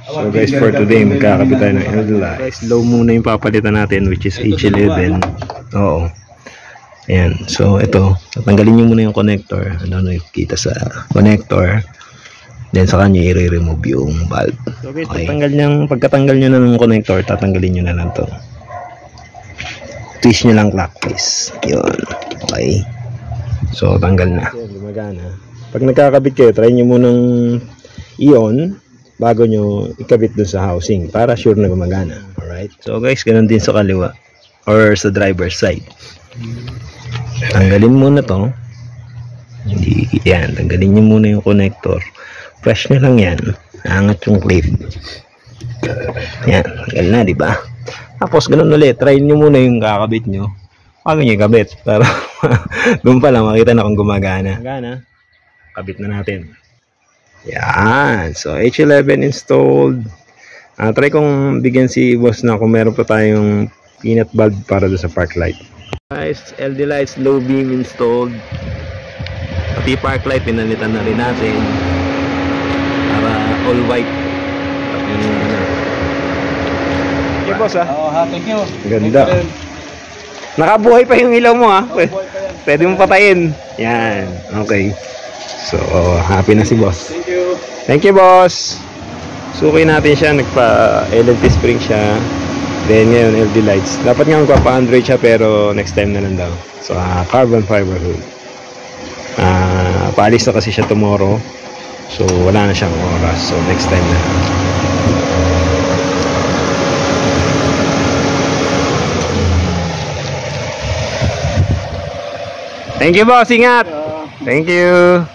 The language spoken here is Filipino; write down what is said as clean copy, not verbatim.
So guys, for today magkakabit tayo ng LED light. Guys, low muna yung papalitan natin, which is H11. Oo. Ayan. So ito, tatanggalin nyo muna yung connector. Ano yung kita sa connector. Then sa kanya i-remove yung bulb. So guys, okay. Pagkatanggal nyo na ng connector, tatanggalin nyo na lang to. Twist nyo lang clockwise. Yun. Okay. So tanggal na. Gumagana. Pag nagkakabit kayo, try nyo munang i-on bago nyo ikabit dun sa housing para sure na gumagana. Alright? So guys, ganun din sa kaliwa or sa driver's side. Tanggalin muna to. Yan, tanggalin nyo muna yung connector. Fresh na lang yan. Angat yung clip. Yan, tanggal na, diba? Tapos ganun ulit, try nyo muna yung kakabit nyo bago nyo ikabit para doon pa lang makita na kung gumagana. Gumagana. Kabit na natin. Yan. So, H11 installed. Try kong bigyan si boss na kung meron pa tayong peanut bulb para doon sa park light. Guys, LED lights low beam installed. Pati park light pinalitan na rin natin para all white. Okay, boss ha? Oo, thank you. Ganda. Nakabuhay pa yung ilaw mo ha. Pwede mo patayin. Yan. Okay. So, happy na si boss. Thank you. Thank you, boss. Suki natin siya. Nagpa-LED spring siya. Then, ngayon, LED lights. Dapat nga magpapa-Android siya, pero next time na lang daw. So, carbon fiber hood. Paalis na kasi siya tomorrow. So, wala na siyang oras. So, next time na. Thank you, boss. Ingat. Thank you.